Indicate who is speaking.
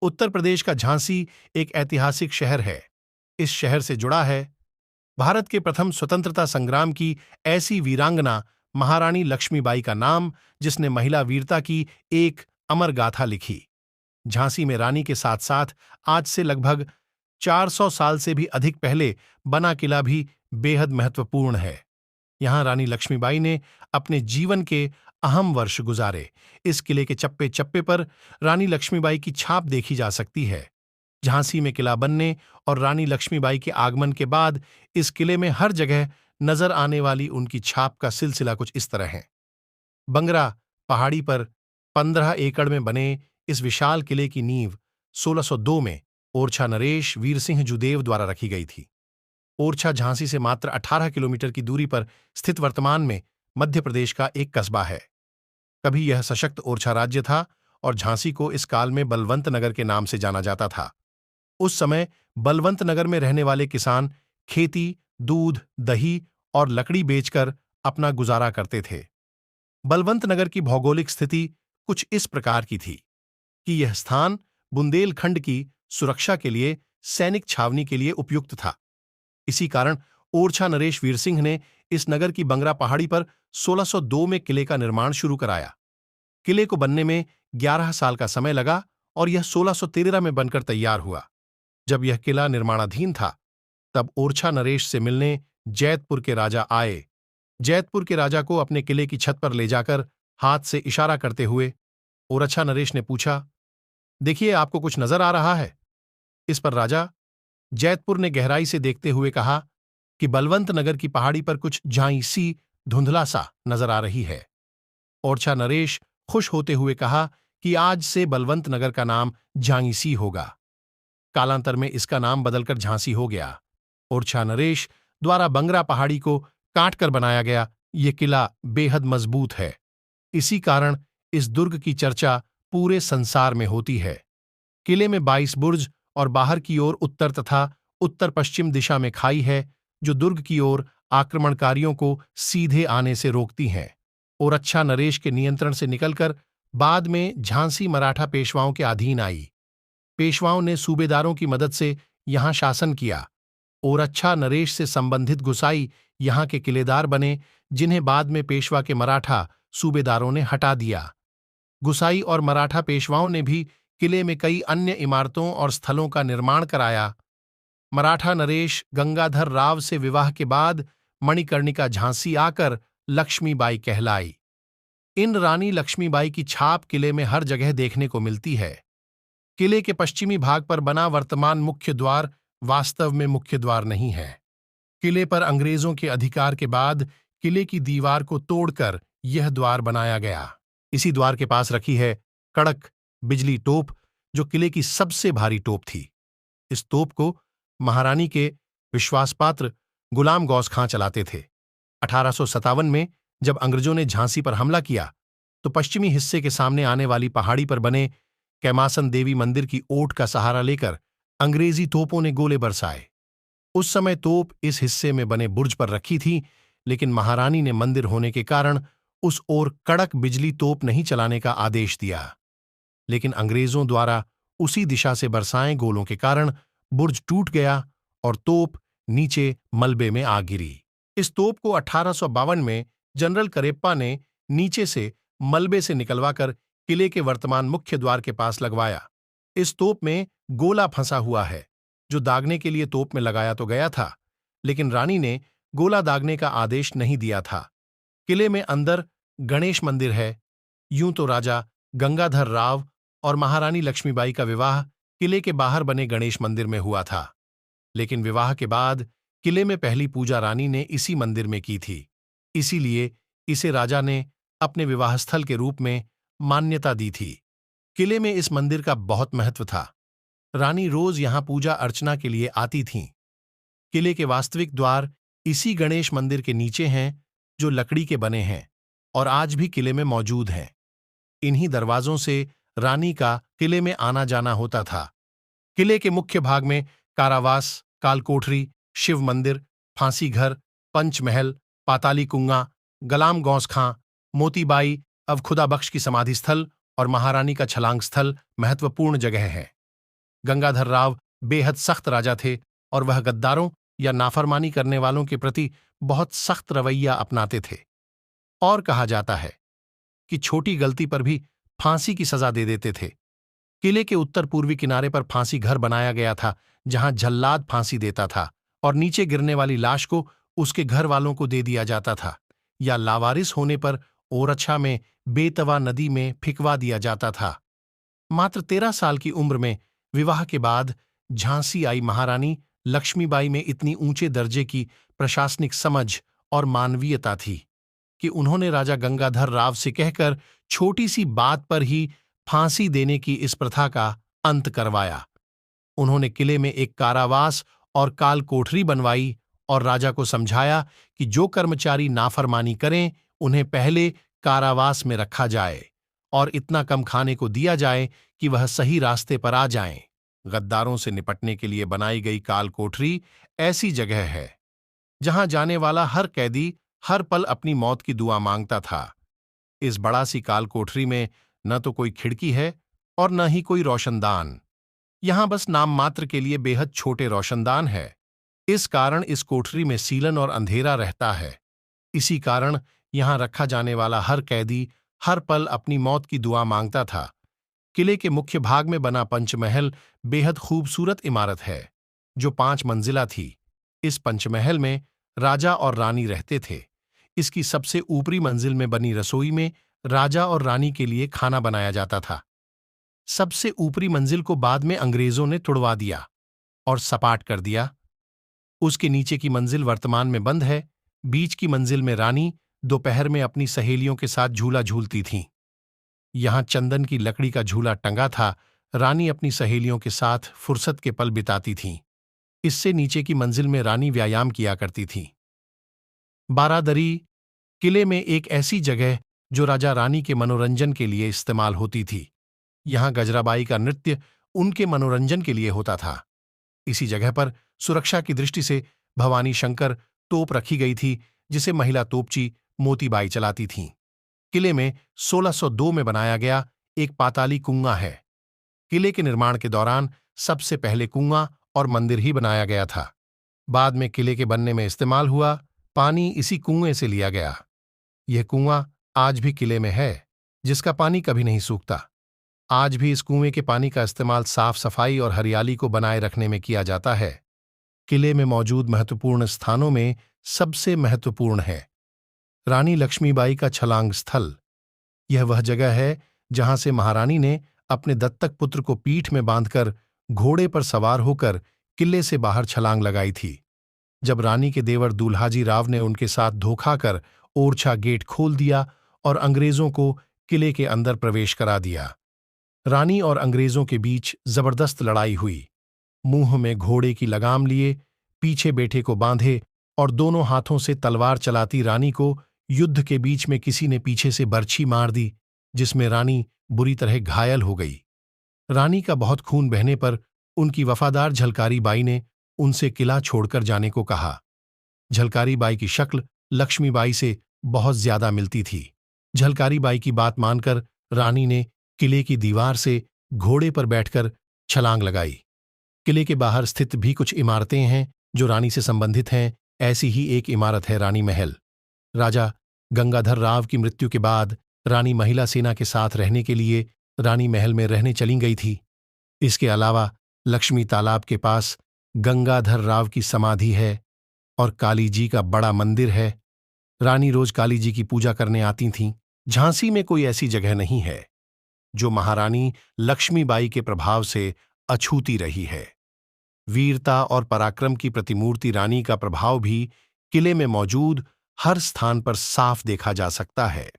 Speaker 1: उत्तर प्रदेश का झांसी एक ऐतिहासिक शहर है। इस शहर से जुड़ा है भारत के प्रथम स्वतंत्रता संग्राम की ऐसी वीरांगना महारानी लक्ष्मीबाई का नाम, जिसने महिला वीरता की एक अमर गाथा लिखी। झांसी में रानी के साथ साथ आज से लगभग 400 साल से भी अधिक पहले बना किला भी बेहद महत्वपूर्ण है। यहां रानी लक्ष्मीबाई ने अपने जीवन के अहम वर्ष गुजारे। इस किले के चप्पे चप्पे पर रानी लक्ष्मीबाई की छाप देखी जा सकती है। झांसी में किला बनने और रानी लक्ष्मीबाई के आगमन के बाद इस किले में हर जगह नजर आने वाली उनकी छाप का सिलसिला कुछ इस तरह है। बंगरा पहाड़ी पर 15 एकड़ में बने इस विशाल किले की नींव 1602 में ओरछा नरेश वीर सिंह जुदेव द्वारा रखी गई थी। ओरछा झांसी से मात्र 18 किलोमीटर की दूरी पर स्थित वर्तमान में मध्य प्रदेश का एक कस्बा है। कभी यह सशक्त ओरछा राज्य था और झांसी को इस काल में बलवंत नगर के नाम से जाना जाता था। उस समय बलवंत नगर में रहने वाले किसान खेती, दूध, दही और लकड़ी बेचकर अपना गुजारा करते थे। बलवंत नगर की भौगोलिक स्थिति कुछ इस प्रकार की थी कि यह स्थान बुंदेलखंड की सुरक्षा के लिए सैनिक छावनी के लिए उपयुक्त था। इसी कारण ओरछा नरेश वीर सिंह ने इस नगर की बंगरा पहाड़ी पर 1602 में किले का निर्माण शुरू कराया। किले को बनने में 11 साल का समय लगा और यह 1613 में बनकर तैयार हुआ। जब यह किला निर्माणाधीन था, तब ओरछा नरेश से मिलने जैतपुर के राजा आए। जैतपुर के राजा को अपने किले की छत पर ले जाकर हाथ से इशारा करते हुए ओरछा नरेश ने पूछा, देखिए, आपको कुछ नजर आ रहा है? इस पर राजा जैतपुर ने गहराई से देखते हुए कहा कि बलवंत नगर की पहाड़ी पर कुछ झांसी धुंधला सा नजर आ रही है। ओरछा नरेश खुश होते हुए कहा कि आज से बलवंत नगर का नाम झांसी होगा। कालांतर में इसका नाम बदलकर झांसी हो गया। ओरछा नरेश द्वारा बंगरा पहाड़ी को काटकर बनाया गया ये किला बेहद मजबूत है। इसी कारण इस दुर्ग की चर्चा पूरे संसार में होती है। किले में 22 बुर्ज और बाहर की ओर उत्तर तथा उत्तर पश्चिम दिशा में खाई है, जो दुर्ग की ओर आक्रमणकारियों को सीधे आने से रोकती हैं। ओरछा नरेश के नियंत्रण से निकलकर बाद में झांसी मराठा पेशवाओं के अधीन आई। पेशवाओं ने सूबेदारों की मदद से यहां शासन किया। ओरछा नरेश से संबंधित गुसाई यहां के किलेदार बने, जिन्हें बाद में पेशवा के मराठा सूबेदारों ने हटा दिया। गुसाई और मराठा पेशवाओं ने भी किले में कई अन्य इमारतों और स्थलों का निर्माण कराया। मराठा नरेश गंगाधर राव से विवाह के बाद मणिकर्णिका झांसी आकर लक्ष्मीबाई कहलाई। इन रानी लक्ष्मीबाई की छाप किले में हर जगह देखने को मिलती है। किले के पश्चिमी भाग पर बना वर्तमान मुख्य द्वार वास्तव में मुख्य द्वार नहीं है। किले पर अंग्रेजों के अधिकार के बाद किले की दीवार को तोड़कर यह द्वार बनाया गया। इसी द्वार के पास रखी है कड़क बिजली तोप, जो किले की सबसे भारी तोप थी। इस तोप को महारानी के विश्वासपात्र गुलाम गौस खां चलाते थे। 1857 में जब अंग्रेजों ने झांसी पर हमला किया, तो पश्चिमी हिस्से के सामने आने वाली पहाड़ी पर बने कैमासन देवी मंदिर की ओट का सहारा लेकर अंग्रेजी तोपों ने गोले बरसाए। उस समय तोप इस हिस्से में बने बुर्ज पर रखी थी, लेकिन महारानी ने मंदिर होने के कारण उस ओर कड़क बिजली तोप नहीं चलाने का आदेश दिया। लेकिन अंग्रेजों द्वारा उसी दिशा से बरसाए गोलों के कारण बुर्ज टूट गया और तोप नीचे मलबे में आ गिरी। इस तोप को 1852 में जनरल करेप्पा ने नीचे से मलबे से निकलवाकर किले के वर्तमान मुख्य द्वार के पास लगवाया। इस तोप में गोला फंसा हुआ है, जो दागने के लिए तोप में लगाया तो गया था, लेकिन रानी ने गोला दागने का आदेश नहीं दिया था। किले में अंदर गणेश मंदिर है। यूं तो राजा गंगाधर राव और महारानी लक्ष्मीबाई का विवाह किले के बाहर बने गणेश मंदिर में हुआ था, लेकिन विवाह के बाद किले में पहली पूजा रानी ने इसी मंदिर में की थी। इसीलिए इसे राजा ने अपने विवाह स्थल के रूप में मान्यता दी थी। किले में इस मंदिर का बहुत महत्व था। रानी रोज यहां पूजा अर्चना के लिए आती थीं। किले के वास्तविक द्वार इसी गणेश मंदिर के नीचे हैं, जो लकड़ी के बने हैं और आज भी किले में मौजूद हैं। इन्हीं दरवाजों से रानी का किले में आना जाना होता था। किले के मुख्य भाग में कारावास, कालकोठरी, शिव मंदिर, फांसी घर, पंचमहल, पाताली कुंगा, गलाम गौस खां, मोतीबाई अवखुदा बख्श की समाधि स्थल और महारानी का छलांग स्थल महत्वपूर्ण जगह है। गंगाधर राव बेहद सख्त राजा थे और वह गद्दारों या नाफरमानी करने वालों के प्रति बहुत सख्त रवैया अपनाते थे। और कहा जाता है कि छोटी गलती पर भी फांसी की सजा दे देते थे। किले के उत्तर पूर्वी किनारे पर फांसी घर बनाया गया था, जहां जल्लाद फांसी देता था और नीचे गिरने वाली लाश को उसके घर वालों को दे दिया जाता था, या लावारिस होने पर ओरछा में बेतवा नदी में फिकवा दिया जाता था। मात्र 13 साल की उम्र में विवाह के बाद झांसी आई महारानी लक्ष्मीबाई में इतनी ऊंचे दर्जे की प्रशासनिक समझ और मानवीयता थी कि उन्होंने राजा गंगाधर राव से कहकर छोटी सी बात पर ही फांसी देने की इस प्रथा का अंत करवाया। उन्होंने किले में एक कारावास और काल कोठरी बनवाई और राजा को समझाया कि जो कर्मचारी नाफरमानी करें उन्हें पहले कारावास में रखा जाए और इतना कम खाने को दिया जाए कि वह सही रास्ते पर आ जाएं। गद्दारों से निपटने के लिए बनाई गई काल कोठरी ऐसी जगह है जहां जाने वाला हर कैदी हर पल अपनी मौत की दुआ मांगता था। इस बड़ा सी काल कोठरी में न तो कोई खिड़की है और न ही कोई रोशनदान। यहां बस नाम मात्र के लिए बेहद छोटे रोशनदान है। इस कारण इस कोठरी में सीलन और अंधेरा रहता है। इसी कारण यहां रखा जाने वाला हर कैदी हर पल अपनी मौत की दुआ मांगता था। किले के मुख्य भाग में बना पंचमहल बेहद खूबसूरत इमारत है, जो 5 मंजिला थी। इस पंचमहल में राजा और रानी रहते थे। इसकी सबसे ऊपरी मंजिल में बनी रसोई में राजा और रानी के लिए खाना बनाया जाता था। सबसे ऊपरी मंजिल को बाद में अंग्रेजों ने तुड़वा दिया और सपाट कर दिया। उसके नीचे की मंजिल वर्तमान में बंद है। बीच की मंजिल में रानी दोपहर में अपनी सहेलियों के साथ झूला झूलती थीं। यहां चंदन की लकड़ी का झूला टंगा था। रानी अपनी सहेलियों के साथ फुर्सत के पल बिताती थीं। इससे नीचे की मंजिल में रानी व्यायाम किया करती थीं। बारादरी किले में एक ऐसी जगह जो राजा रानी के मनोरंजन के लिए इस्तेमाल होती थी। यहां गजराबाई का नृत्य उनके मनोरंजन के लिए होता था। इसी जगह पर सुरक्षा की दृष्टि से भवानी शंकर तोप रखी गई थी, जिसे महिला तोपची मोतीबाई चलाती थीं। किले में 1602 में बनाया गया एक पाताली कुआं है। किले के निर्माण के दौरान सबसे पहले कुआं और मंदिर ही बनाया गया था। बाद में किले के बनने में इस्तेमाल हुआ पानी इसी कुएं से लिया गया। यह कुआं आज भी किले में है, जिसका पानी कभी नहीं सूखता। आज भी इस कुएं के पानी का इस्तेमाल साफ सफाई और हरियाली को बनाए रखने में किया जाता है। किले में मौजूद महत्वपूर्ण स्थानों में सबसे महत्वपूर्ण है रानी लक्ष्मीबाई का छलांग स्थल। यह वह जगह है जहां से महारानी ने अपने दत्तक पुत्र को पीठ में बांधकर घोड़े पर सवार होकर किले से बाहर छलांग लगाई थी। जब रानी के देवर दूल्हाजी राव ने उनके साथ धोखा कर ओरछा गेट खोल दिया और अंग्रेजों को किले के अंदर प्रवेश करा दिया। रानी और अंग्रेजों के बीच जबरदस्त लड़ाई हुई। मुंह में घोड़े की लगाम लिए पीछे बैठे को बांधे और दोनों हाथों से तलवार चलाती रानी को युद्ध के बीच में किसी ने पीछे से बर्छी मार दी, जिसमें रानी बुरी तरह घायल हो गई। रानी का बहुत खून बहने पर उनकी वफादार झलकारी बाई ने उनसे किला छोड़कर जाने को कहा। झलकारी बाई की शक्ल लक्ष्मीबाई से बहुत ज्यादा मिलती थी। झलकारी बाई की बात मानकर रानी ने किले की दीवार से घोड़े पर बैठकर छलांग लगाई। किले के बाहर स्थित भी कुछ इमारतें हैं जो रानी से संबंधित हैं। ऐसी ही एक इमारत है रानी महल। राजा गंगाधर राव की मृत्यु के बाद रानी महिला सेना के साथ रहने के लिए रानी महल में रहने चली गई थी। इसके अलावा लक्ष्मी तालाब के पास गंगाधर राव की समाधि है और काली जी का बड़ा मंदिर है। रानी रोज काली जी की पूजा करने आती थीं। झांसी में कोई ऐसी जगह नहीं है जो महारानी लक्ष्मीबाई के प्रभाव से अछूती रही है। वीरता और पराक्रम की प्रतिमूर्ति रानी का प्रभाव भी किले में मौजूद हर स्थान पर साफ देखा जा सकता है।